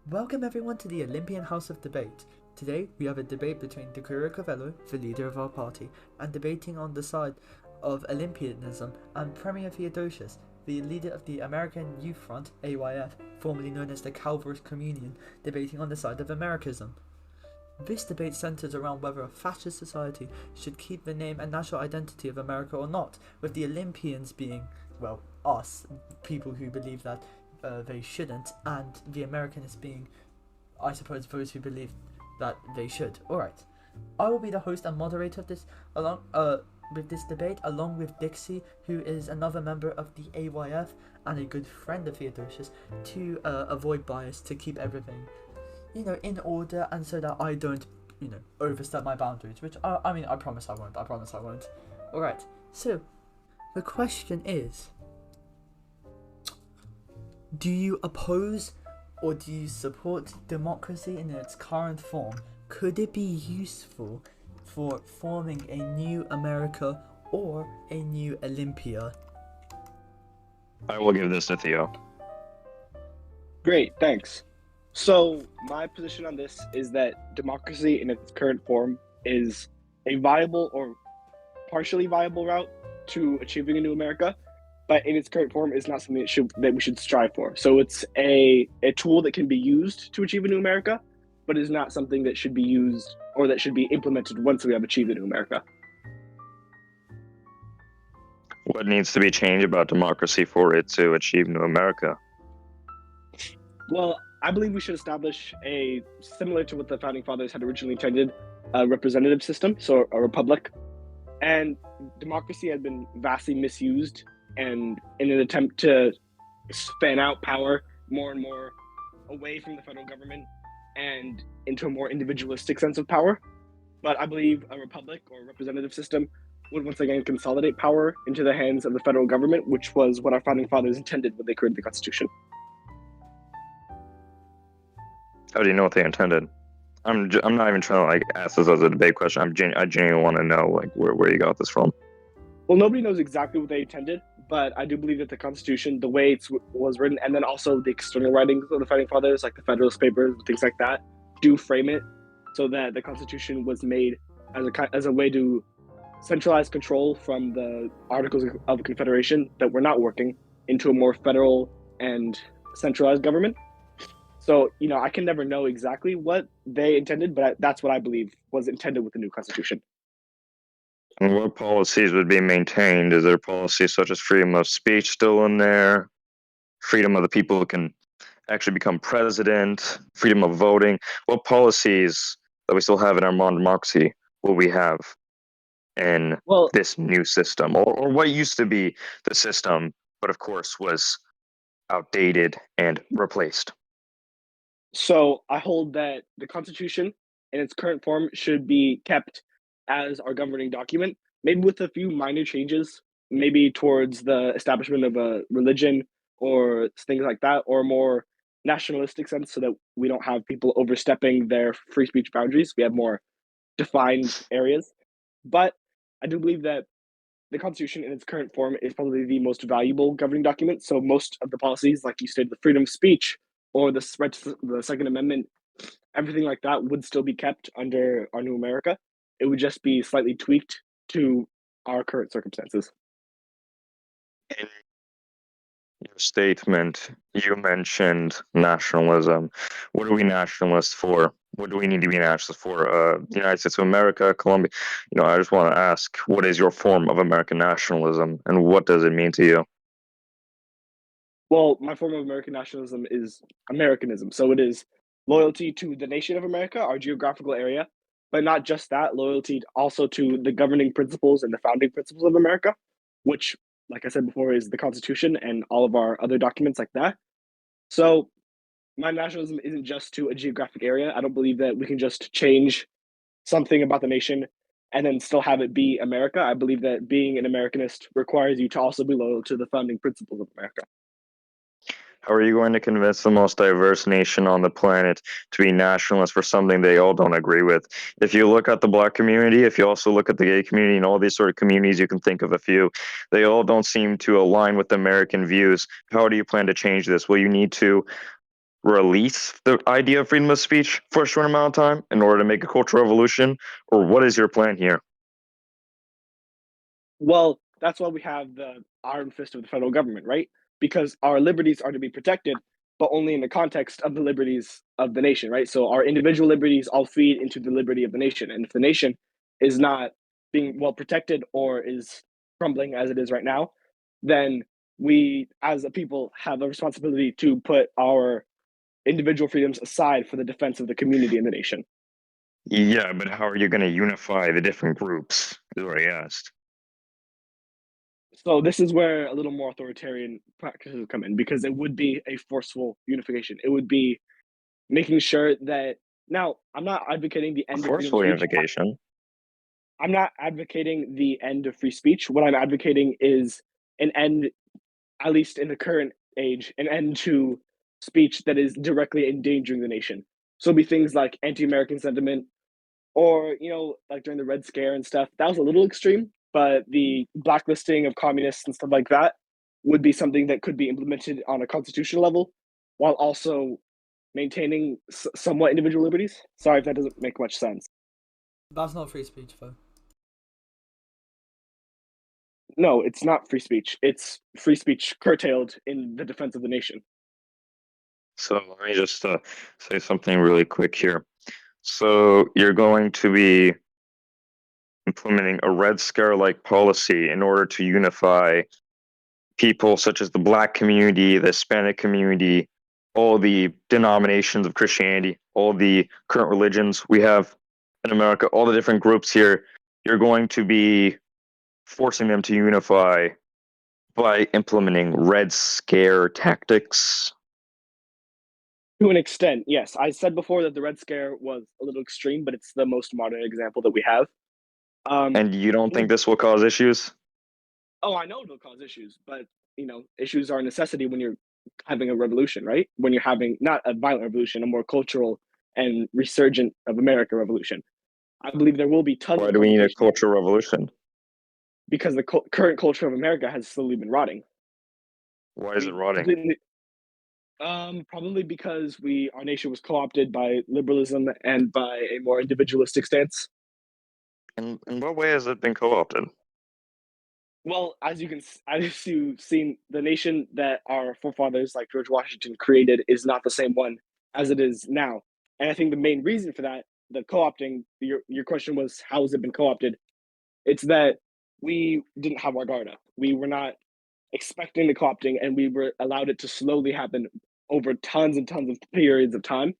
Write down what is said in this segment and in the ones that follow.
Welcome everyone to the Olympian House of Debate. Today we have a debate between Decuro Covello, the leader of our party, and debating on the side of Olympianism, and Premier Theodosius, the leader of the American Youth Front, AYF, formerly known as the Calvinist Communion, debating on the side of Americanism. This debate centers around whether a fascist society should keep the name and national identity of America or not, with the Olympians being, well, us, people who believe that they shouldn't, and the Americanists being, I suppose, those who believe that they should. Alright. I will be the host and moderator of this with this debate, along with Dixie, who is another member of the AYF and a good friend of Theodosius, to avoid bias, to keep everything in order, and so that I don't, overstep my boundaries, which I promise I won't. Alright, so the question is, do you oppose or do you support democracy in its current form? Could it be useful for forming a new America or a new Olympia? I will give this to Theo. Great, thanks. So my position on this is that democracy in its current form is a viable or partially viable route to achieving a new America, but in its current form is not something that we should strive for. So it's a tool that can be used to achieve a new America, but is not something that should be used or that should be implemented once we have achieved a new America. What needs to be changed about democracy for it to achieve new America? Well, I believe we should establish similar to what the Founding Fathers had originally intended, a representative system, so a republic. And democracy had been vastly misused, and in an attempt to span out power more and more away from the federal government and into a more individualistic sense of power. But I believe a republic or a representative system would once again consolidate power into the hands of the federal government, which was what our Founding Fathers intended when they created the Constitution. How do you know what they intended? I'm not even trying to ask this as a debate question. I genuinely want to know where you got this from. Well, nobody knows exactly what they intended, but I do believe that the Constitution, the way it was written, and then also the external writings of the Founding Fathers, like the Federalist Papers and things like that, do frame it so that the Constitution was made as a way to centralize control from the Articles of Confederation that were not working into a more federal and centralized government. So, I can never know exactly what they intended, but that's what I believe was intended with the new Constitution. And what policies would be maintained? Is there policies such as freedom of speech still in there? Freedom of the people who can actually become president? Freedom of voting? What policies that we still have in our modern democracy will we have in this new system? Or what used to be the system, but of course was outdated and replaced? So I hold that the Constitution in its current form should be kept as our governing document, maybe with a few minor changes, maybe towards the establishment of a religion or things like that, or a more nationalistic sense so that we don't have people overstepping their free speech boundaries. We have more defined areas. But I do believe that the Constitution in its current form is probably the most valuable governing document. So most of the policies, like you stated, the freedom of speech or the Second Amendment, everything like that would still be kept under our new America. It would just be slightly tweaked to our current circumstances. In your statement, you mentioned nationalism. What are we nationalists for? What do we need to be nationalists for? The United States of America, Colombia? I just want to ask, what is your form of American nationalism, and what does it mean to you? Well, my form of American nationalism is Americanism. So it is loyalty to the nation of America, our geographical area, but not just that, loyalty also to the governing principles and the founding principles of America, which, like I said before, is the Constitution and all of our other documents like that. So my nationalism isn't just to a geographic area. I don't believe that we can just change something about the nation and then still have it be America. I believe that being an Americanist requires you to also be loyal to the founding principles of America. How are you going to convince the most diverse nation on the planet to be nationalist for something they all don't agree with? If you look at the Black community, if you also look at the gay community and all these sort of communities, you can think of a few, they all don't seem to align with American views. How do you plan to change this? Will you need to release the idea of freedom of speech for a short amount of time in order to make a cultural revolution? Or what is your plan here? Well, that's why we have the iron fist of the federal government, right? Because our liberties are to be protected, but only in the context of the liberties of the nation, right? So our individual liberties all feed into the liberty of the nation. And if the nation is not being well protected or is crumbling as it is right now, then we as a people have a responsibility to put our individual freedoms aside for the defense of the community and the nation. Yeah, but how are you going to unify the different groups? Is what I asked. So this is where a little more authoritarian practices come in, because it would be a forceful unification. It would be making sure that, now I'm not advocating the end of freedom of Forceful speech. unification. I'm not advocating the end of free speech. What I'm advocating is an end, at least in the current age, an end to speech that is directly endangering the nation. So it'll be things like anti-American sentiment, or like during the Red Scare and stuff. That was a little extreme, but the blacklisting of communists and stuff like that would be something that could be implemented on a constitutional level, while also maintaining somewhat individual liberties. Sorry if that doesn't make much sense. That's not free speech, though. No, it's not free speech. It's free speech curtailed in the defense of the nation. So let me just say something really quick here. So you're going to be implementing a Red Scare-like policy in order to unify people such as the Black community, the Hispanic community, all the denominations of Christianity, all the current religions we have in America, all the different groups here. You're going to be forcing them to unify by implementing Red Scare tactics. To an extent, yes. I said before that the Red Scare was a little extreme, but it's the most modern example that we have. And you don't think this will cause issues? Oh, I know it'll cause issues, but issues are a necessity when you're having a revolution, right? When you're having not a violent revolution, a more cultural and resurgent of America revolution. I believe there will be tons Why of do we need a complications cultural revolution? because the current culture of America has slowly been rotting. Why is it rotting? Probably because our nation was co-opted by liberalism and by a more individualistic stance. In what way has it been co-opted? Well, as you've seen, the nation that our forefathers, like George Washington, created is not the same one as it is now. And I think the main reason for that, the co-opting, your question was how has it been co-opted? It's that we didn't have our guard up. We were not expecting the co-opting, and we were allowed it to slowly happen over tons and tons of periods of time.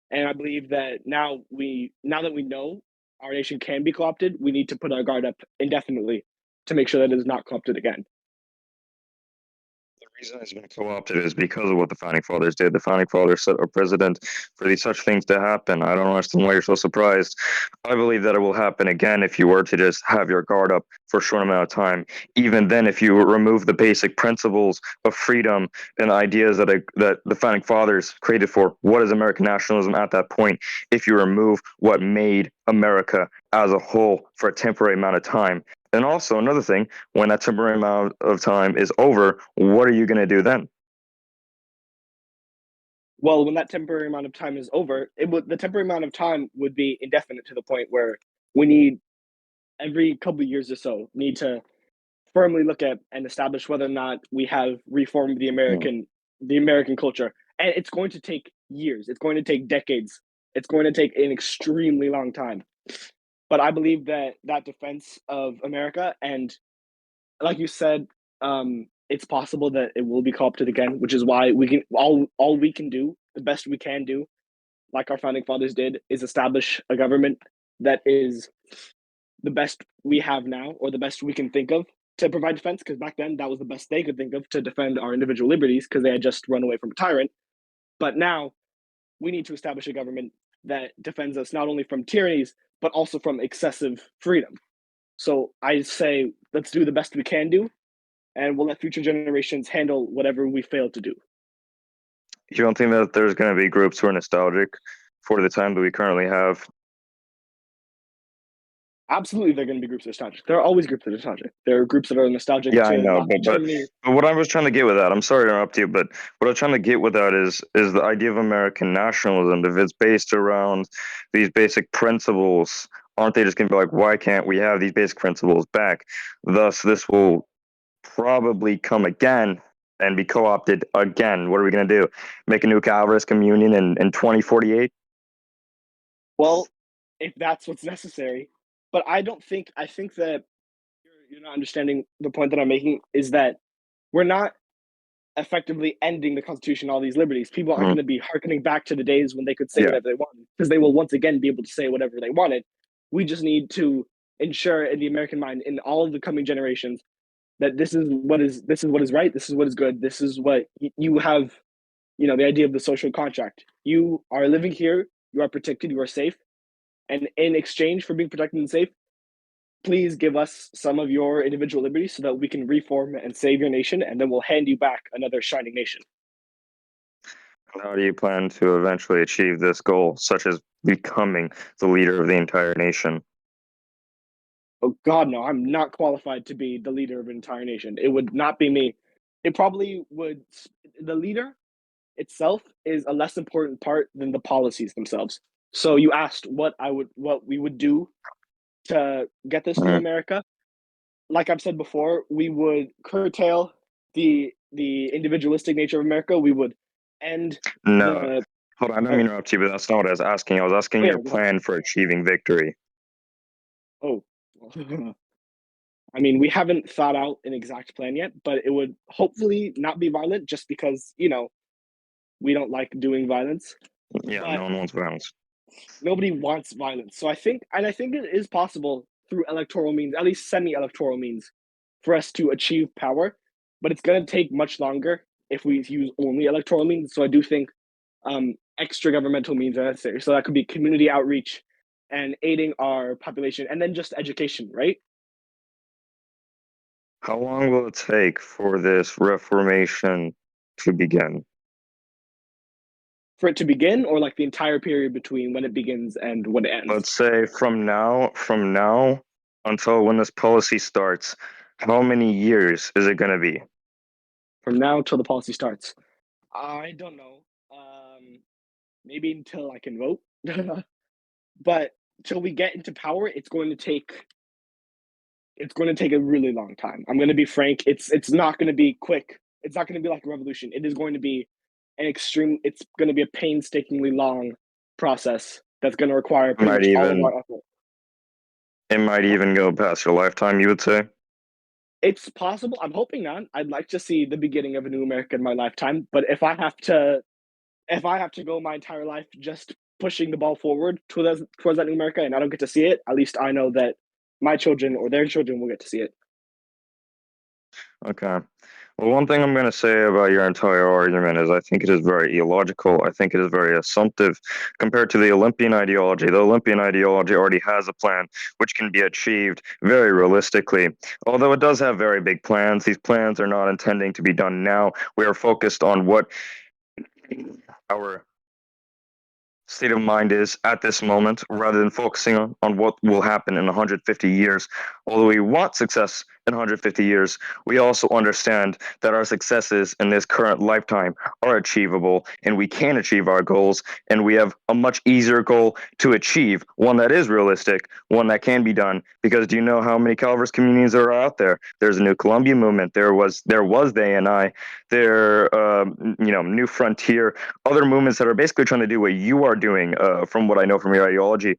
And I believe that now that we know our nation can be co-opted, we need to put our guard up indefinitely to make sure that it is not co-opted again. The reason it's been co-opted is because of what the founding fathers did. The founding fathers set a precedent for these such things to happen. I don't understand why you're so surprised. I believe that it will happen again if you were to just have your guard up for a short amount of time. Even then, if you remove the basic principles of freedom and ideas that the founding fathers created for what is American nationalism at that point, if you remove what made America as a whole for a temporary amount of time. And also another thing, when that temporary amount of time is over, what are you going to do then? Well, when that temporary amount of time is over, the temporary amount of time would be indefinite to the point where we need every couple of years or so need to firmly look at and establish whether or not we have reformed the American culture. And it's going to take years. It's going to take decades. It's going to take an extremely long time. But I believe that defense of America, and like you said, it's possible that it will be co-opted again, which is why we can all we can do, the best we can do, like our founding fathers did, is establish a government that is the best we have now, or the best we can think of to provide defense. Because back then, that was the best they could think of to defend our individual liberties, because they had just run away from a tyrant. But now we need to establish a government that defends us not only from tyrannies but also from excessive freedom. So I say, let's do the best we can do, and we'll let future generations handle whatever we fail to do. You don't think that there's going to be groups who are nostalgic for the time that we currently have? Absolutely, there are going to be groups that are nostalgic. There are always groups that are nostalgic. There are groups that are nostalgic Yeah, I to know, Nazi but Germany. but what I was trying to get with that, I'm sorry to interrupt you, but what I'm trying to get with that is the idea of American nationalism. If it's based around these basic principles, aren't they just going to be like, why can't we have these basic principles back? Thus, this will probably come again and be co-opted again. What are we going to do? Make a new Calvinist communion in 2048? Well, if that's what's necessary, but I don't think. I think that you're not understanding the point that I'm making. Is that we're not effectively ending the Constitution, all these liberties. People aren't Mhm. going to be harkening back to the days when they could say Yeah. whatever they wanted, because they will once again be able to say whatever they wanted. We just need to ensure in the American mind, in all of the coming generations, that this is what is right, this is what is good, this is what you have. You know, the idea of the social contract. You are living here, you are protected, you are safe, and in exchange for being protected and safe, please give us some of your individual liberties so that we can reform and save your nation, and then we'll hand you back another shining nation. How do you plan to eventually achieve this goal, such as becoming the leader of the entire nation? Oh God, no! I'm not qualified to be the leader of an entire nation. It would not be me. It probably would. The leader itself is a less important part than the policies themselves. So you asked what we would do to get this new Mhm. America. Like I've said before, we would curtail the individualistic nature of America. We would end No, the. hold on, I don't mean Oh, to interrupt you, but that's not what I was asking. I was asking oh yeah. your plan for achieving victory. Oh, I mean, we haven't thought out an exact plan yet, but it would hopefully not be violent, just because we don't like doing violence. Yeah, But no one wants violence. nobody wants violence. So I think it is possible through electoral means, at least semi-electoral means, for us to achieve power. But it's going to take much longer if we use only electoral means. So I do think extra governmental means are necessary. So that could be community outreach and aiding our population, and then just education, right? How long will it take for this reformation to begin? For it to begin, or like the entire period between when it begins and when it ends. Let's say from now until when this policy starts, how many years is it going to be? From now till the policy starts. I don't know. Maybe until I can vote. But till we get into power, it's going to take a really long time. I'm going to be frank. It's not going to be quick. It's not going to be like a revolution. It is going to be an extreme. It's going to be a painstakingly long process that's going to require It pretty might much all of even our effort. it might even go past your lifetime, you would say? It's possible. I'm hoping not. I'd like to see the beginning of a new America in my lifetime. But if I have to go my entire life just pushing the ball forward towards that new America, and I don't get to see it, at least I know that my children or their children will get to see it. Okay. Well, one thing I'm going to say about your entire argument is I think it is very illogical. I think it is very assumptive compared to the Olympian ideology. The Olympian ideology already has a plan which can be achieved very realistically. Although it does have very big plans, these plans are not intending to be done now. We are focused on what our state of mind is at this moment rather than focusing on what will happen in 150 years. Although we want success in 150 years, we also understand that our successes in this current lifetime are achievable and we can achieve our goals. And we have a much easier goal to achieve, one that is realistic, one that can be done. Because do you know how many Calvary communities are out there? There's a New Columbia movement. There was the ANI. New Frontier, other movements that are basically trying to do what you are doing, from what I know from your ideology.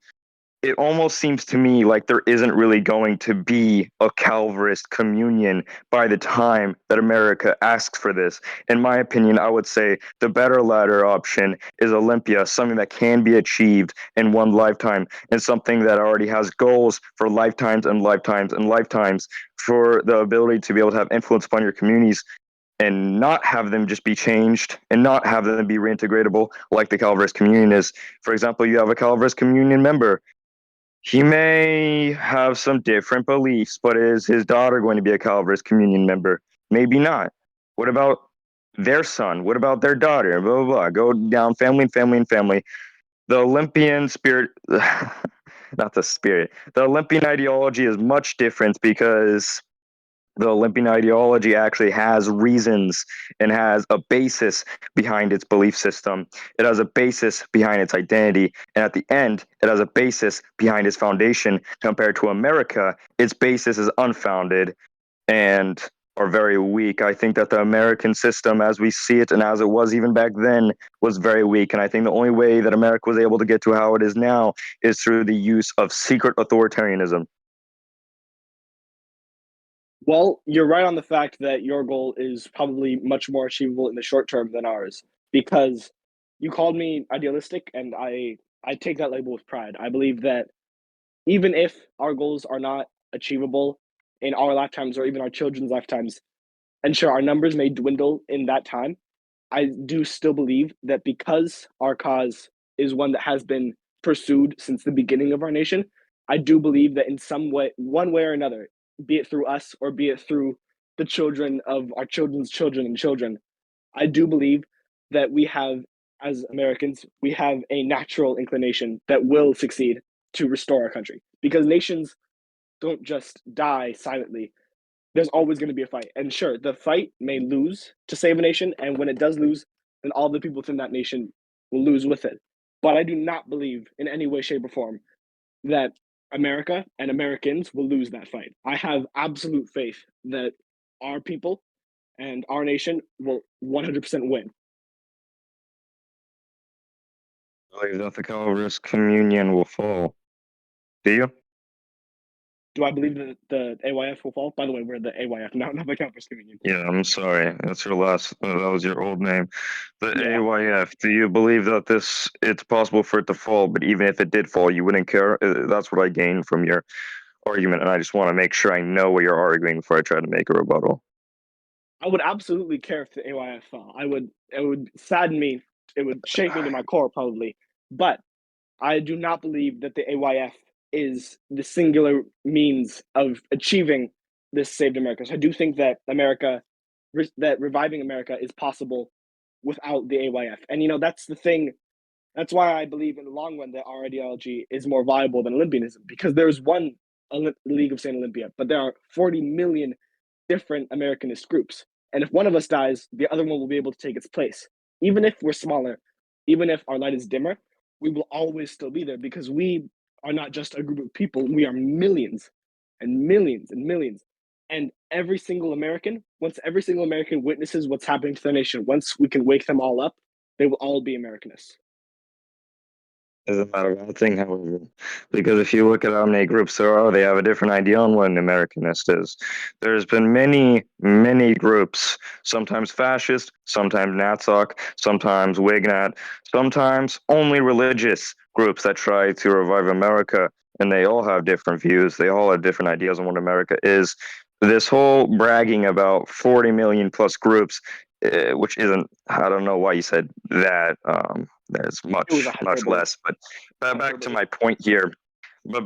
It almost seems to me like there isn't really going to be a Calvarist communion by the time that America asks for this. In my opinion, I would say the better latter option is Olympia, something that can be achieved in one lifetime, and something that already has goals for lifetimes and lifetimes and lifetimes for the ability to be able to have influence upon your communities and not have them just be changed and not have them be reintegratable like the Calvarist communion is. For example, you have a Calvarist communion member. He may have some different beliefs, but is his daughter going to be a Calvarist communion member? Maybe not. What about their son? What about their daughter? Blah, blah, blah. Go down family and family and family. The Olympian spirit, not the spirit. The Olympian ideology is much different because the Olympian ideology actually has reasons and has a basis behind its belief system. It has a basis behind its identity. And at the end, it has a basis behind its foundation. Compared to America, its basis is unfounded and are very weak. I think that the American system, as we see it and as it was even back then, was very weak. And I think the only way that America was able to get to how it is now is through the use of secret authoritarianism. Well, you're right on the fact that your goal is probably much more achievable in the short term than ours, because you called me idealistic, and I take that label with pride. I believe that even if our goals are not achievable in our lifetimes or even our children's lifetimes, and sure, our numbers may dwindle in that time, I do still believe that because our cause is one that has been pursued since the beginning of our nation, I do believe that in some way, one way or another, be it through us or be it through the children of our children's children and children, I do believe that we have, as Americans, we have a natural inclination that will succeed to restore our country, because nations don't just die silently. There's always going to be a fight. And sure, the fight may lose to save a nation. And when it does lose, then all the people within that nation will lose with it. But I do not believe in any way, shape, or form that America and Americans will lose that fight. I have absolute faith that our people and our nation will 100% win. I believe that the Calvinist communion will fall. Do you? Do I believe that the AYF will fall? By the way, we're the AYF, not the Calvinist Communion. Yeah, I'm sorry. That's your last. That was your old name. The Yeah. AYF. Do you believe that it's possible for it to fall, but even if it did fall, you wouldn't care? That's what I gained from your argument, and I just want to make sure I know what you're arguing before I try to make a rebuttal. I would absolutely care if the AYF fell. It would sadden me. It would shake me to my core, probably. But I do not believe that the AYF is the singular means of achieving this saved America. So I do think that that reviving America is possible without the AYF. And that's the thing. That's why I believe in the long run that our ideology is more viable than Olympianism, because there's one League of Saint Olympia, but there are 40 million different Americanist groups. And if one of us dies, the other one will be able to take its place. Even if we're smaller, even if our light is dimmer, we will always still be there, because we are not just a group of people. We are millions and millions and millions. And once every single American witnesses what's happening to their nation, once we can wake them all up, they will all be Americanists. Isn't that a bad thing, however? Because if you look at how many groups there are, they have a different idea on what an Americanist is. There's been many, many groups, sometimes fascist, sometimes Natsok, sometimes Wignat, sometimes only religious groups that try to revive America, and they all have different views. They all have different ideas on what America is. This whole bragging about 40 million plus groups, which isn't, I don't know why you said that. There's much less. But back to my point here. A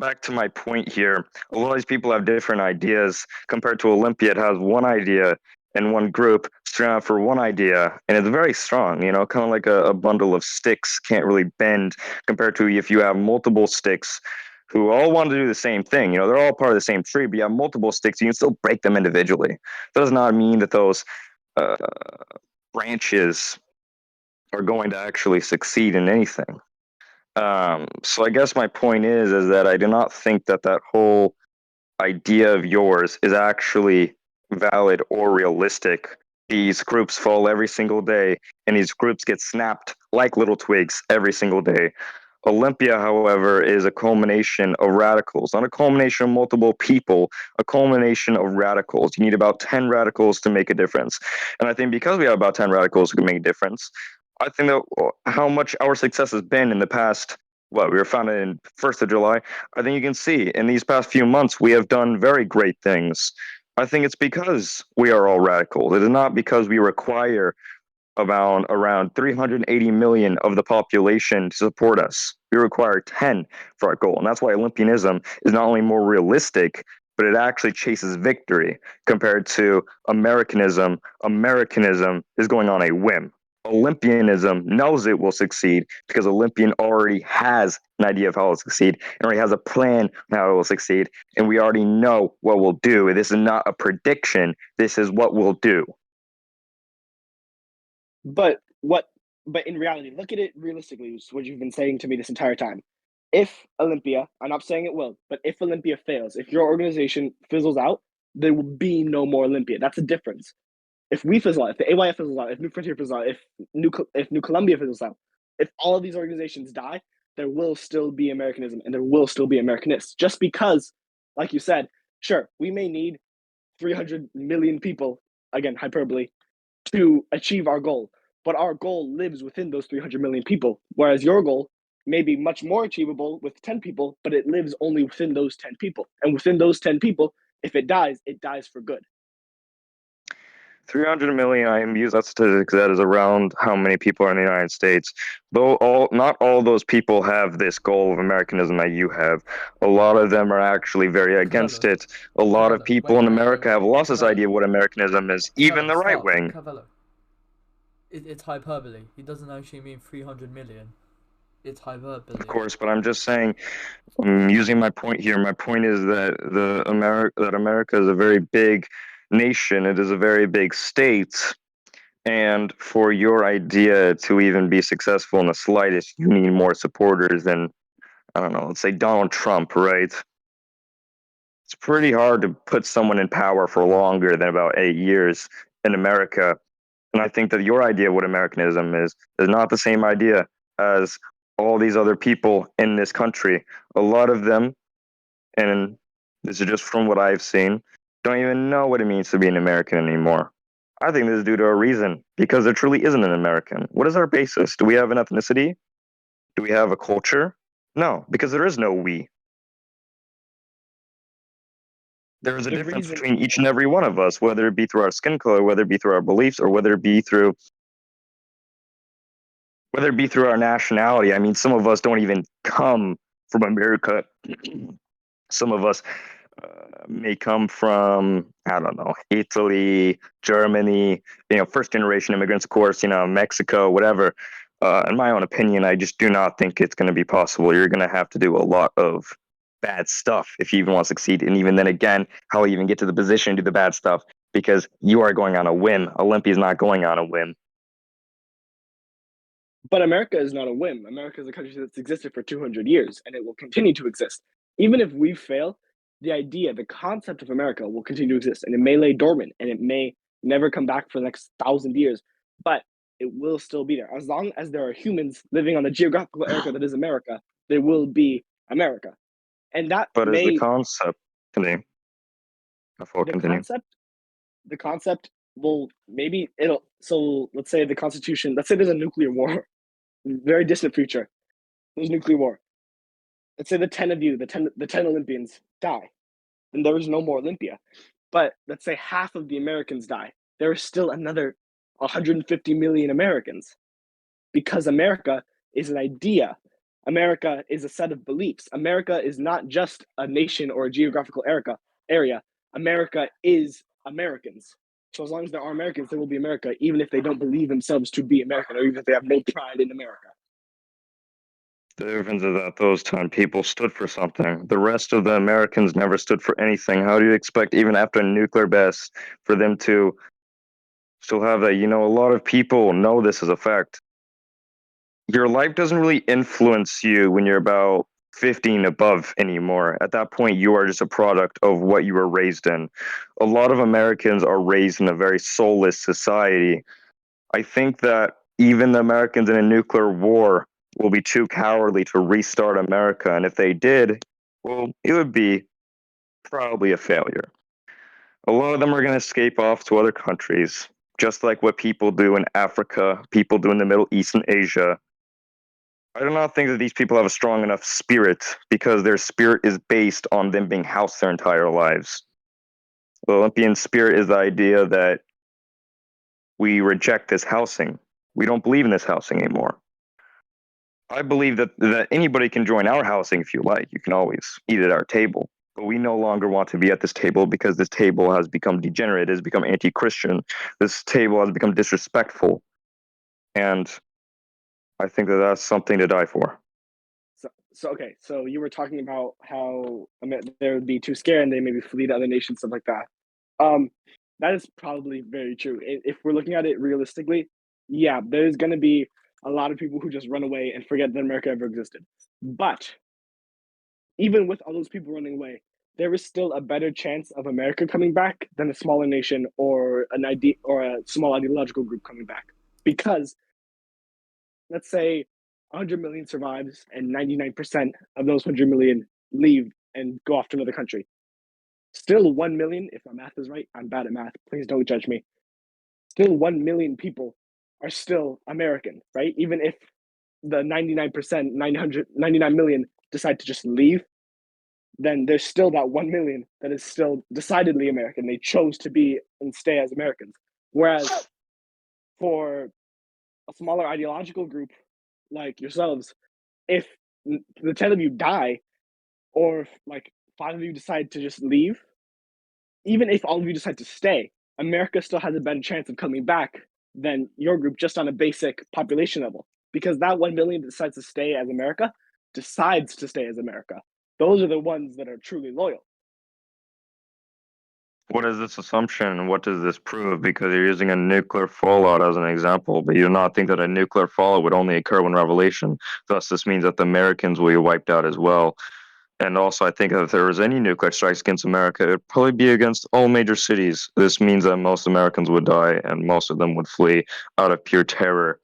lot of these people have different ideas. Compared to Olympia, it has one idea and one group strong for one idea, and it's very strong. Kind of like a bundle of sticks can't really bend compared to if you have multiple sticks who all want to do the same thing. They're all part of the same tree, but you have multiple sticks, you can still break them individually. That does not mean that those branches are going to actually succeed in anything. So I guess my point is that I do not think that whole idea of yours is actually valid or realistic. These groups fall every single day, and these groups get snapped like little twigs every single day. Olympia, however, is a culmination of radicals, not a culmination of multiple people, a culmination of radicals. You need about 10 radicals to make a difference. And I think because we have about 10 radicals who can make a difference, I think that how much our success has been in the past, we were founded in 1st of July. I think you can see in these past few months, we have done very great things. I think it's because we are all radicals. It is not because we require around 380 million of the population to support us. We require 10 for our goal. And that's why Olympianism is not only more realistic, but it actually chases victory compared to Americanism. Americanism is going on a whim. Olympianism knows it will succeed because Olympian already has an idea of how it will succeed, and already has a plan on how it will succeed, and we already know what we'll do. This is not a prediction. This is what we'll do. But in reality, look at it realistically, which is what you've been saying to me this entire time. If Olympia, I'm not saying it will, but if Olympia fails, if your organization fizzles out, there will be no more Olympia. That's the difference. If we fizzle out, if the AYF fizzles out, if New Frontier fizzles out, if New Columbia fizzles out, if all of these organizations die, there will still be Americanism and there will still be Americanists. Just because, like you said, sure, we may need 300 million people, again, hyperbole, to achieve our goal. But our goal lives within those 300 million people, whereas your goal may be much more achievable with 10 people, but it lives only within those 10 people. And within those 10 people, if it dies for good. 300 million, I use that statistic, that is around how many people are in the United States. Though not all those people have this goal of Americanism that you have. A lot of them are actually very against it. A lot of people in America have lost this idea of what Americanism is, even the right wing. It's hyperbole. He doesn't actually mean 300 million. It's hyperbole. Of course, but I'm just saying, I'm using my point here. My point is that America is a very big nation. It is a very big state, and for your idea to even be successful in the slightest, you need more supporters than, I don't know, let's say Donald Trump, right? It's pretty hard to put someone in power for longer than about 8 years in America. And I think that your idea of what Americanism is not the same idea as all these other people in this country. A lot of them, and this is just from what I've seen, don't even know what it means to be an American anymore. I think this is due to a reason, because there truly isn't an American. What is our basis? Do we have an ethnicity? Do we have a culture? No, because there is no we. There is a difference between each and every one of us, whether it be through our skin color, whether it be through our beliefs, or whether it be through our nationality. I mean, some of us don't even come from America. Some of us may come from, I don't know, Italy, Germany, first generation immigrants, of course, Mexico, whatever. In my own opinion, I just do not think it's going to be possible. You're going to have to do a lot of bad stuff if you even want to succeed. And even then again, how you even get to the position to do the bad stuff, because you are going on a whim. Olympia is not going on a whim. But America is not a whim. America is a country that's existed for 200 years, and it will continue to exist. Even if we fail, the concept of America will continue to exist, and it may lay dormant, and it may never come back for the next 1,000 years, but it will still be there. As long as there are humans living on the geographical area that is America, there will be America. And that but may... is the concept... Continue. The concept will maybe it'll... So let's say the Constitution... Let's say there's a nuclear war. Very distant future. There's nuclear war. Let's say the 10 of you, the 10 Olympians die. Then there is no more Olympia. But let's say half of the Americans die. There is still another 150 million Americans. Because America is an idea. America is a set of beliefs. America is not just a nation or a geographical area. America is Americans. So as long as there are Americans, there will be America, even if they don't believe themselves to be American, or even if they have no pride in America. The difference is that those 10 people stood for something. The rest of the Americans never stood for anything. How do you expect, even after a nuclear blast, for them to still have that? A lot of people know this as a fact. Your life doesn't really influence you when you're about 15 above anymore. At that point, you are just a product of what you were raised in. A lot of Americans are raised in a very soulless society. I think that even the Americans in a nuclear war will be too cowardly to restart America. And if they did, well, it would be probably a failure. A lot of them are going to escape off to other countries, just like what people do in Africa, people do in the Middle East and Asia. I do not think that these people have a strong enough spirit, because their spirit is based on them being housed their entire lives. The Olympian spirit is the idea that we reject this housing. We don't believe in this housing anymore. I believe that anybody can join our housing if you like. You can always eat at our table. But we no longer want to be at this table, because this table has become degenerate, it has become anti-Christian. This table has become disrespectful. And I think that that's something to die for. So you were talking about how they would be too scared and they maybe flee to other nations, stuff like that. Um, that is probably very true. If we're looking at it realistically, yeah, there's going to be a lot of people who just run away and forget that America ever existed. But even with all those people running away, there is still a better chance of America coming back than a smaller nation or a small ideological group coming back. Because let's say 100 million survives and 99% of those 100 million leave and go off to another country. Still 1 million, if my math is right, I'm bad at math, please don't judge me. Still 1 million people are still American, right? Even if the 99%, 99 million decide to just leave, then there's still that 1 million that is still decidedly American. They chose to be and stay as Americans. Whereas for a smaller ideological group like yourselves, if the 10 of you die, or if like 5 of you decide to just leave, even if all of you decide to stay, America still has a better chance of coming back than your group just on a basic population level. Because that 1 million decides to stay as America decides to stay as America. Those are the ones that are truly loyal. What is this assumption? What does this prove? Because you're using a nuclear fallout as an example, but you do not think that a nuclear fallout would only occur when revelation. Thus, this means that the Americans will be wiped out as well. And also, I think that if there was any nuclear strikes against America, it would probably be against all major cities. This means that most Americans would die, and most of them would flee out of pure terror.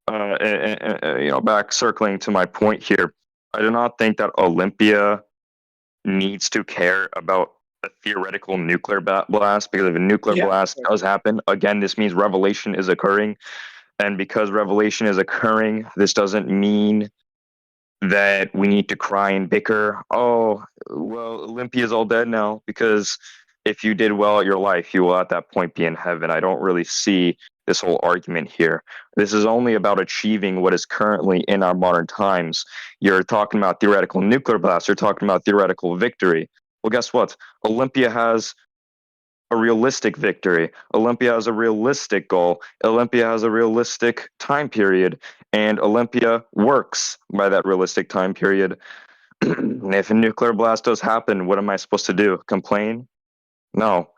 Back circling to my point here, I do not think that Olympia needs to care about a theoretical nuclear blast, because if a nuclear blast does happen, again, this means revelation is occurring. And because revelation is occurring, this doesn't mean that we need to cry and bicker. Oh, well, Olympia's all dead now, because if you did well at your life, you will at that point be in heaven. I don't really see this whole argument here. This is only about achieving what is currently in our modern times. You're talking about theoretical nuclear blasts. You're talking about theoretical victory. Well, guess what? Olympia has a realistic victory. Olympia has a realistic goal. Olympia has a realistic time period. And Olympia works by that realistic time period. If a nuclear blast does happen, what am I supposed to do? Complain? No.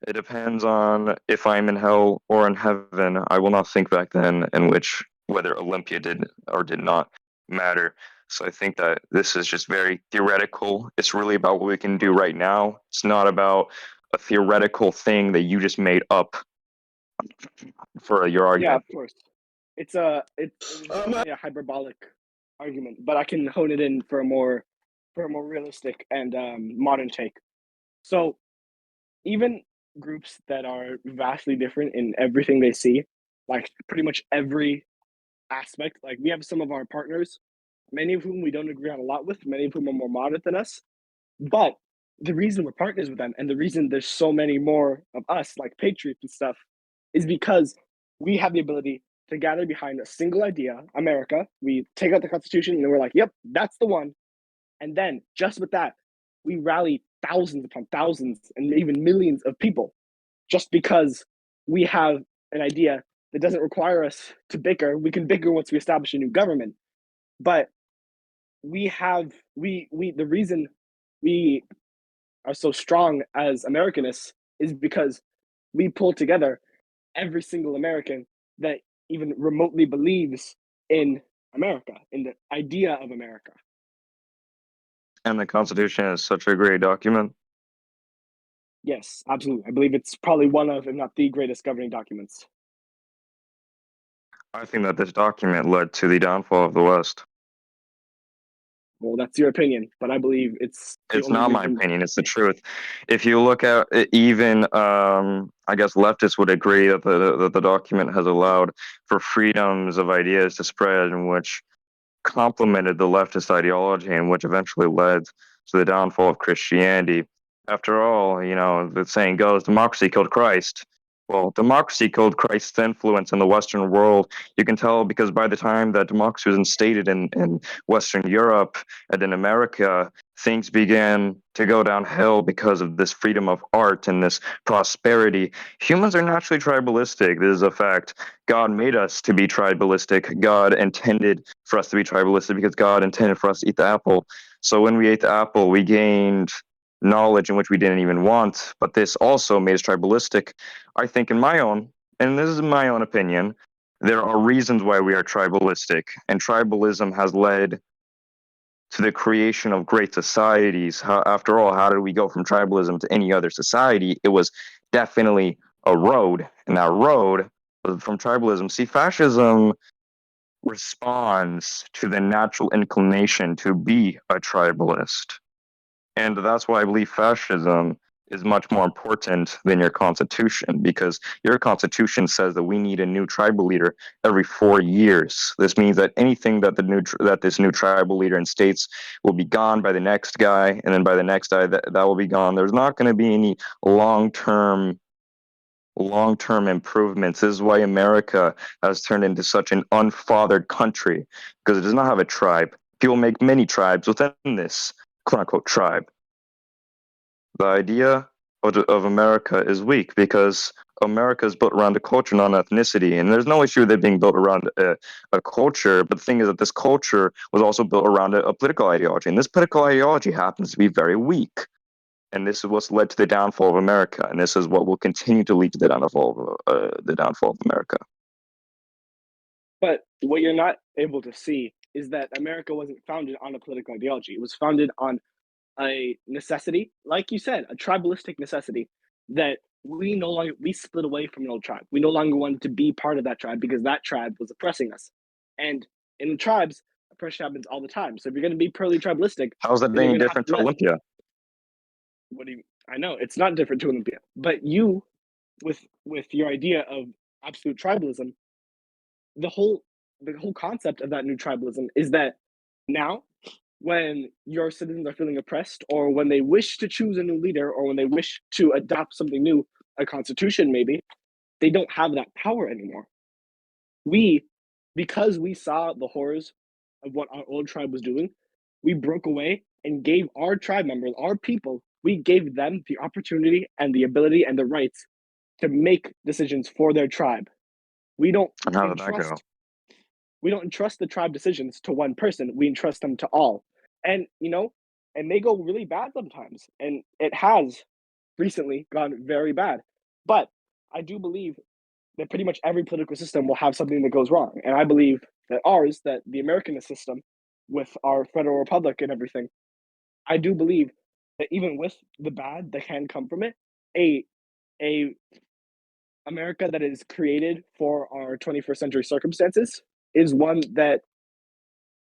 It depends on if I'm in hell or in heaven. I will not think back then in which whether Olympia did or did not matter. So I think that this is just very theoretical. It's really about what we can do right now. It's not about a theoretical thing that you just made up for your argument. Yeah, of course. It's a hyperbolic argument, but I can hone it in for a more realistic and modern take. So even groups that are vastly different in everything they see, like pretty much every aspect, like we have some of our partners, many of whom we don't agree on a lot with, many of whom are more moderate than us. But the reason we're partners with them and the reason there's so many more of us, like patriots and stuff, is because we have the ability to gather behind a single idea, America. We take out the Constitution and then we're like, yep, that's the one. And then just with that, we rally thousands upon thousands and even millions of people just because we have an idea that doesn't require us to bicker. We can bicker once we establish a new government. But we have the reason we are so strong as Americanists is because we pull together every single American that even remotely believes in America, in the idea of America. And the Constitution is such a great document. Yes, absolutely. I believe it's probably one of, if not the greatest governing documents. I think that this document led to the downfall of the West. Well, that's your opinion, but I believe it's not my opinion. It's the truth. If you look at it, even, I guess leftists would agree that the document has allowed for freedoms of ideas to spread, in which complemented the leftist ideology, and which eventually led to the downfall of Christianity. After all, the saying goes, democracy killed Christ. Well, democracy killed Christ's influence in the Western world. You can tell because by the time that democracy was instated in Western Europe and in America, things began to go downhill because of this freedom of art and this prosperity. Humans are naturally tribalistic. This is a fact. God made us to be tribalistic. God intended for us to be tribalistic because God intended for us to eat the apple. So when we ate the apple, we gained knowledge in which we didn't even want, but this also made us tribalistic. I think and this is my own opinion, there are reasons why we are tribalistic, and tribalism has led to the creation of great societies. After all, how did we go from tribalism to any other society? It was definitely a road, and that road was from tribalism. See, fascism responds to the natural inclination to be a tribalist. And that's why I believe fascism is much more important than your constitution, because your constitution says that we need a new tribal leader every 4 years. This means that anything that this new tribal leader instates will be gone by the next guy, and then by the next guy that will be gone. There's not going to be any long-term improvements. This is why America has turned into such an unfathered country, because it does not have a tribe. People make many tribes within this quote-unquote tribe. The idea of America is weak because America is built around a culture, not an ethnicity. And there's no issue with it being built around a culture. But the thing is that this culture was also built around a political ideology. And this political ideology happens to be very weak. And this is what's led to the downfall of America. And this is what will continue to lead to the downfall of America. But what you're not able to see is that America wasn't founded on a political ideology. It was founded on a necessity, like you said, a tribalistic necessity, that we split away from an old tribe. We no longer wanted to be part of that tribe because that tribe was oppressing us. And in tribes, oppression happens all the time. So if you're going to be purely tribalistic, how is that any different to Olympia? What do you? I know it's not different to Olympia, but you, with your idea of absolute tribalism, the whole concept of that new tribalism is that now, when your citizens are feeling oppressed, or when they wish to choose a new leader, or when they wish to adopt something new, a constitution maybe, they don't have that power anymore. Because we saw the horrors of what our old tribe was doing, we broke away and gave our tribe members, our people, we gave them the opportunity and the ability and the rights to make decisions for their tribe. We don't entrust the tribe decisions to one person. We entrust them to all. And, and they go really bad sometimes. And it has recently gone very bad. But I do believe that pretty much every political system will have something that goes wrong. And I believe that the Americanist system, with our federal republic and everything, I do believe that even with the bad that can come from it, a America that is created for our 21st century circumstances is one that,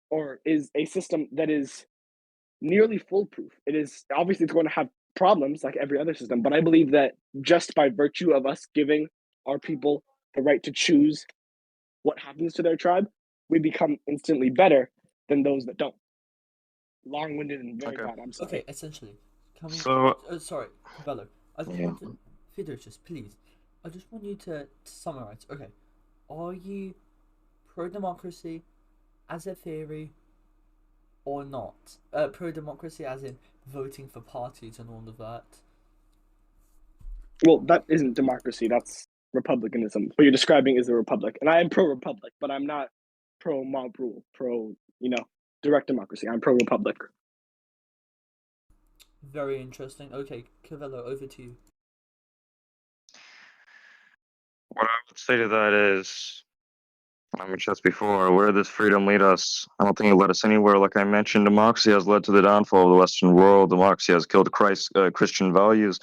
or is a system that is nearly foolproof. It is obviously it's going to have problems like every other system, but I believe that just by virtue of us giving our people the right to choose what happens to their tribe, we become instantly better than those that don't. Long-winded and very bad. I'm sorry. Okay, essentially. Sorry, Cabello. I just want to, Theodosius, please. I just want you to summarize. Okay, are you pro-democracy as a theory or not? Pro-democracy as in voting for parties and all of that? Well, that isn't democracy. That's republicanism. What you're describing is a republic. And I am pro-republic, but I'm not pro-mob rule, direct democracy. I'm pro-republic. Very interesting. Okay, Cavello, over to you. What I would say to that is, I mentioned this before, where does freedom lead us? I don't think it led us anywhere. Like I mentioned, democracy has led to the downfall of the Western world. Democracy has killed Christian values.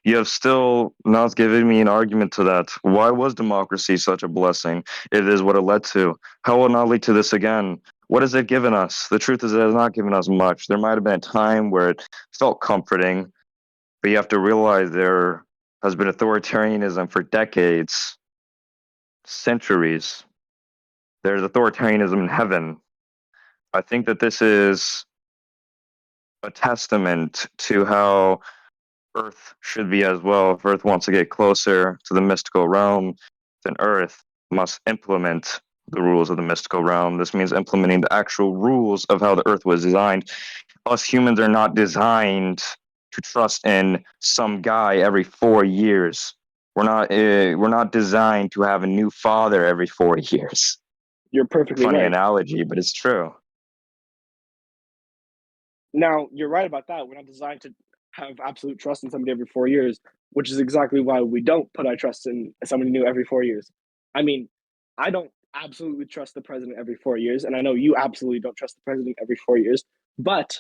You have still not given me an argument to that. Why was democracy such a blessing? It is what it led to. How will it not lead to this again? What has it given us? The truth is it has not given us much. There might have been a time where it felt comforting, but you have to realize there has been authoritarianism for decades, centuries. There's authoritarianism in heaven. I think that this is a testament to how Earth should be as well. If Earth wants to get closer to the mystical realm, then Earth must implement the rules of the mystical realm. This means implementing the actual rules of how the Earth was designed. us humans are not designed to trust in some guy every 4 years. We're not designed to have a new father every 4 years. You're perfectly Funny right. analogy, but it's true. Now, you're right about that. We're not designed to have absolute trust in somebody every 4 years, which is exactly why we don't put our trust in somebody new every 4 years. I mean, I don't absolutely trust the president every 4 years, and I know you absolutely don't trust the president every 4 years. But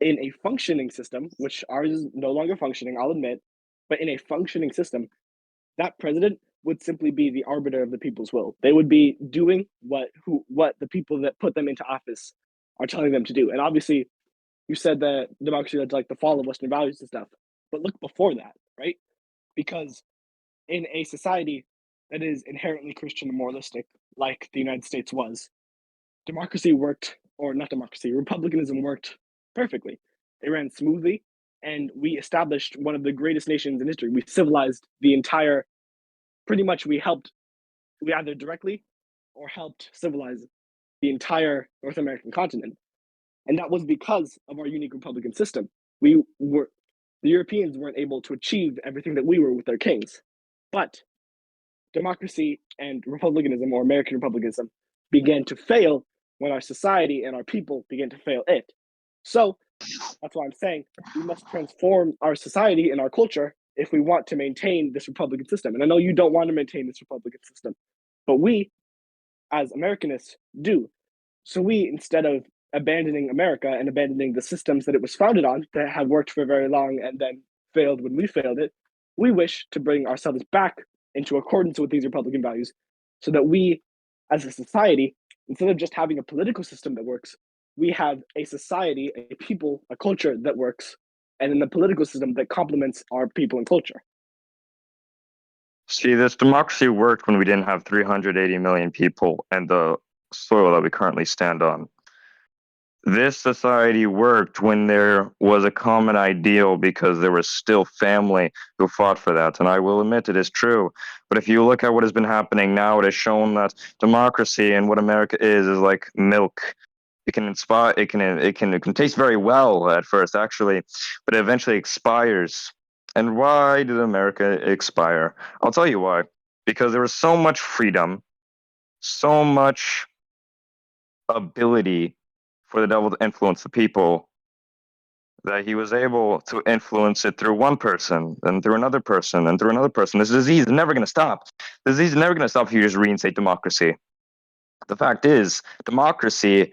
in a functioning system, which ours is no longer functioning, I'll admit, but in a functioning system, that president would simply be the arbiter of the people's will. They would be doing what the people that put them into office are telling them to do. And obviously, you said that democracy led to like the fall of Western values and stuff. But look before that, right? Because in a society that is inherently Christian and moralistic, like the United States was, democracy worked, or not democracy, republicanism worked perfectly. It ran smoothly, and we established one of the greatest nations in history. We civilized the entire, pretty much, we either directly or helped civilize the entire North American continent. And that was because of our unique republican system. The Europeans weren't able to achieve everything that we were with their kings. But democracy and republicanism, or American republicanism, began to fail when our society and our people began to fail it. So that's why I'm saying we must transform our society and our culture if we want to maintain this republican system. And I know you don't want to maintain this republican system, but we, as Americanists, do. So we, instead of abandoning America and abandoning the systems that it was founded on that have worked for very long and then failed when we failed it, we wish to bring ourselves back into accordance with these Republican values so that we, as a society, instead of just having a political system that works, we have a society, a people, a culture that works, and then the political system that complements our people and culture. See, this democracy worked when we didn't have 380 million people and the soil that we currently stand on. This society worked when there was a common ideal because there was still family who fought for that. And I will admit it is true. But if you look at what has been happening now, it has shown that democracy and what America is like milk. It can inspire, it can taste very well at first, actually, but it eventually expires. And why did America expire? I'll tell you why. Because there was so much freedom, so much ability for the devil to influence the people that he was able to influence it through one person, then through another person, and through another person. This disease is never going to stop. This disease is never going to stop if you just reinstate democracy. The fact is, democracy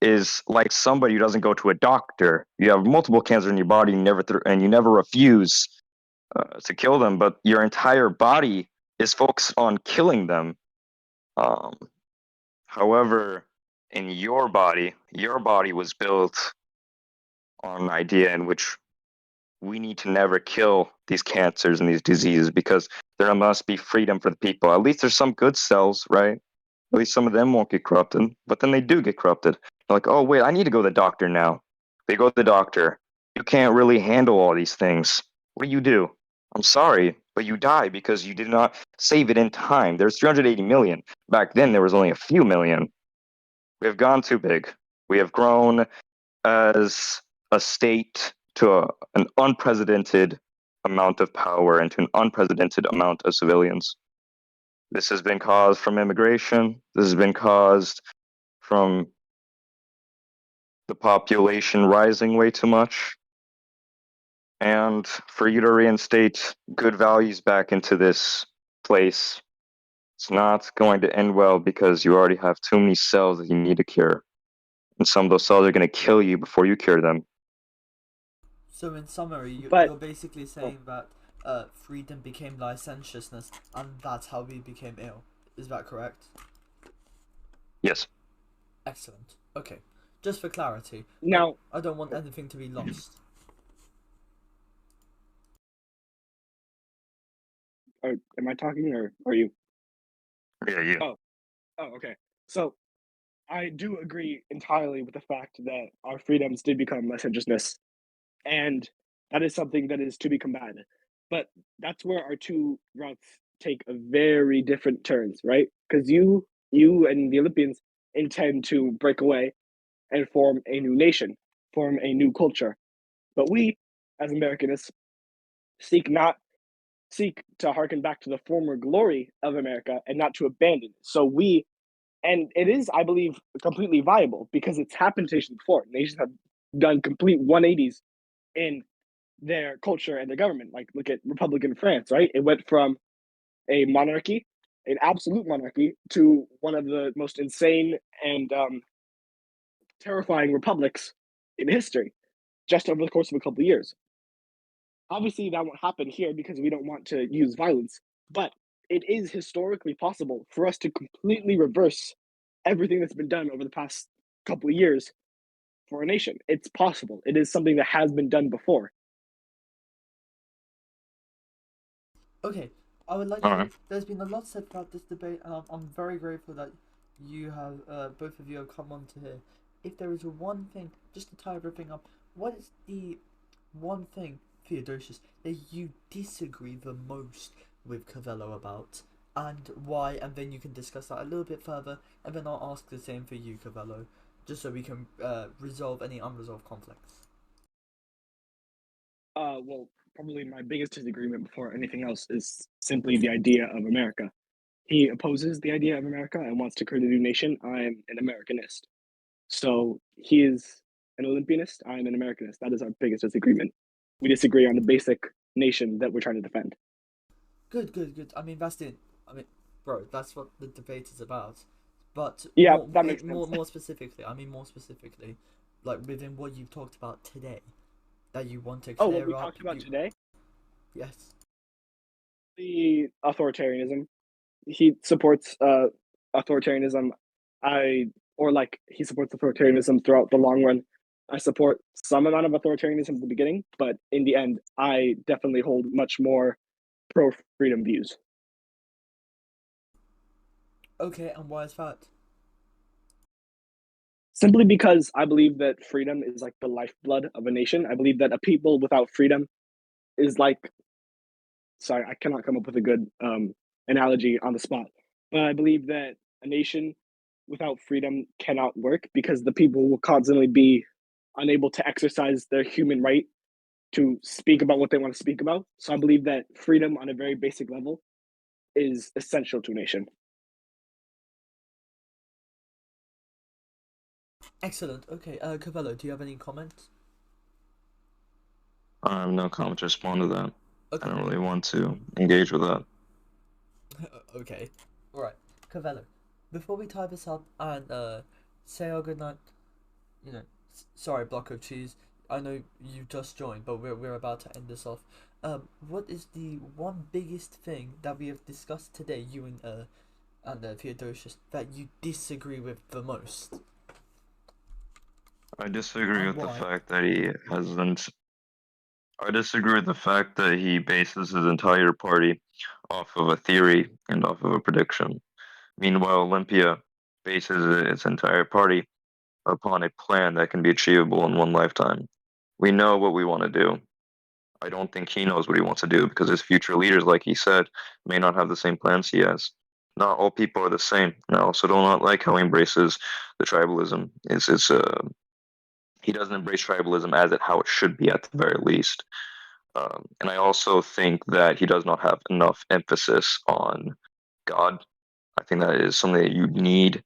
is like somebody who doesn't go to a doctor. You have multiple cancers in your body, and you never refuse to kill them, but your entire body is focused on killing them. However, in your body was built on an idea in which we need to never kill these cancers and these diseases because there must be freedom for the people. At least there's some good cells, right? At least some of them won't get corrupted, but then they do get corrupted. They're like, oh, wait, I need to go to the doctor now. They go to the doctor. You can't really handle all these things. What do? I'm sorry, but you die because you did not save it in time. There's 380 million. Back then, there was only a few million. We have gone too big. We have grown as a state to an unprecedented amount of power and to an unprecedented amount of civilians. This has been caused from immigration. This has been caused from the population rising way too much. And for you to reinstate good values back into this place, it's not going to end well because you already have too many cells that you need to cure. And some of those cells are going to kill you before you cure them. So in summary, But you're basically saying that freedom became licentiousness, and that's how we became ill. Is that correct? Yes. Excellent. Okay. Just for clarity, now, I don't want anything to be lost. am I talking or are you? Yeah, you. Oh, okay. So I do agree entirely with the fact that our freedoms did become licentiousness, and that is something that is to be combated. But that's where our two routes take a very different turns, right? Because you and the Olympians intend to break away and form a new nation. form a new culture. But we, as Americanists, seek not seek to harken back to the former glory of America and not to abandon it. So we, and it is, I believe, completely viable because it's happened to nations before. Nations have done complete 180s in their culture and their government. Like look at Republican France, right? It went from a monarchy, an absolute monarchy, to one of the most insane and terrifying republics in history, just over the course of a couple of years. Obviously, that won't happen here because we don't want to use violence, but it is historically possible for us to completely reverse everything that's been done over the past couple of years for a nation. It's possible. It is something that has been done before. Okay, I would like All to. right. There's been a lot said about this debate, and I'm very grateful that you have, both of you have come on to here. If there is one thing, just to tie everything up, what is the one thing, Theodosius, that you disagree the most with Cavello about, and why? And then you can discuss that a little bit further, and then I'll ask the same for you, Cavello, just so we can resolve any unresolved conflicts. Well, probably my biggest disagreement before anything else is simply the idea of America. He opposes the idea of America and wants to create a new nation. I'm an Americanist. So he is an Olympianist. I'm an Americanist. That is our biggest disagreement. We disagree on the basic nation that we're trying to defend. Good, good, good. I mean, that's the. I mean, bro, that's what the debate is about. But Yeah, that makes sense. more specifically, I mean, more specifically, like within what you've talked about today, that you want to Oh, what clear we up. talked about today, Yes. the authoritarianism. He supports authoritarianism. He supports authoritarianism throughout the long run. I support some amount of authoritarianism at the beginning, but in the end, I definitely hold much more pro freedom views. Okay, and why is that? Simply because I believe that freedom is like the lifeblood of a nation. I believe that a people without freedom is like, sorry, I cannot come up with a good analogy on the spot, but I believe that a nation without freedom cannot work because the people will constantly be unable to exercise their human right to speak about what they want to speak about. So I believe that freedom on a very basic level is essential to a nation. Excellent. Okay, Cavello, do you have any comments? I have no comment to respond to that. I Okay. don't really want to engage with that. Okay. Alright. Cavello, before we tie this up and say our goodnight, sorry, block of cheese. I know you've just joined, but we're about to end this off. What is the one biggest thing that we have discussed today, you and Theodosius, that you disagree with the most? I disagree And with the why? fact that he hasn't. I disagree with the fact that he bases his entire party off of a theory and off of a prediction. Meanwhile, Olympia bases its entire party upon a plan that can be achievable in one lifetime. We know what we want to do. I don't think he knows what he wants to do because his future leaders, like he said, may not have the same plans he has. Not all people are the same. And I also do not like how he embraces the tribalism. He doesn't embrace tribalism as how it should be at the very least. And I also think that he does not have enough emphasis on God. I think that is something that you need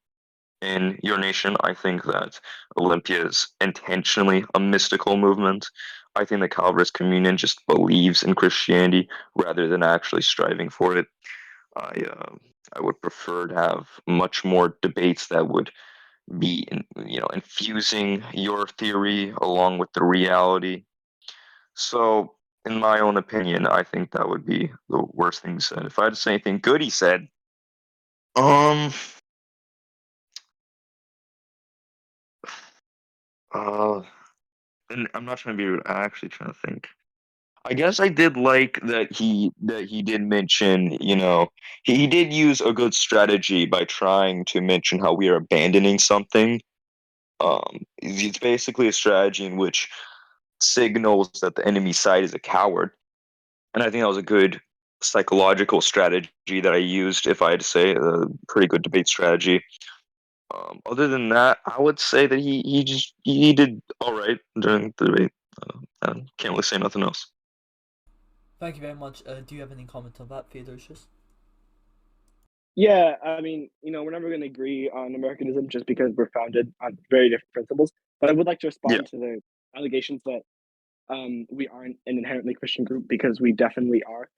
in your nation. I think that Olympia is intentionally a mystical movement. I think the Calvinist communion just believes in Christianity rather than actually striving for it. I uh, I would prefer to have much more debates that would be infusing your theory along with the reality. So, in my own opinion, I think that would be the worst thing said. If I had to say anything good, he said, um, uh, and I'm not trying to be rude. I'm actually trying to think. I guess I did like that he did mention, he did use a good strategy by trying to mention how we are abandoning something. It's basically a strategy in which signals that the enemy side is a coward. And I think that was a good psychological strategy that I used, if I had to say, a pretty good debate strategy. Other than that, I would say that he did all right during the debate. I can't really say nothing else. Thank you very much. Do you have any comment on that, Theodosius? Yeah, I mean, we're never going to agree on Americanism just because we're founded on very different principles. But I would like to Yeah. respond to the allegations that we aren't an inherently Christian group, because we definitely are.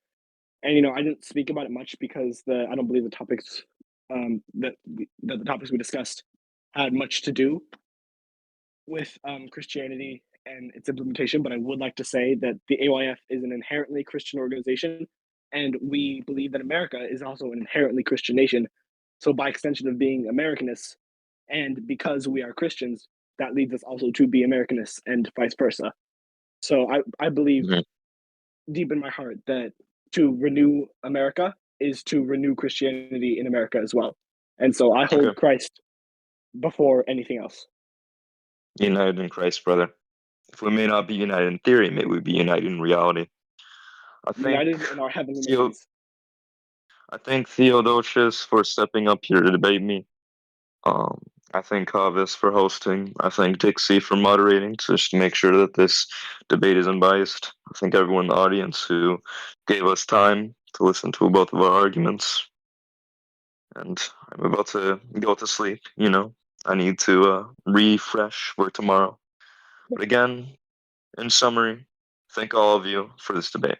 And I didn't speak about it much because I don't believe the topics that the topics we discussed had much to do with Christianity and its implementation. But I would like to say that the AYF is an inherently Christian organization, and we believe that America is also an inherently Christian nation. So, by extension of being Americanists, and because we are Christians, that leads us also to be Americanists and vice versa. So, I believe Mhm. deep in my heart that to renew America is to renew Christianity in America as well. And so I hold Okay. Christ before anything else. United in Christ, brother. If we may not be united in theory, may we be united in reality. I think United in our heavenly Theo, missions. I thank Theodosius for stepping up here to debate me. Um, I thank Kavis for hosting. I thank Dixie for moderating just to make sure that this debate is unbiased. I thank everyone in the audience who gave us time to listen to both of our arguments. And I'm about to go to sleep, I need to refresh for tomorrow. But again, in summary, thank all of you for this debate.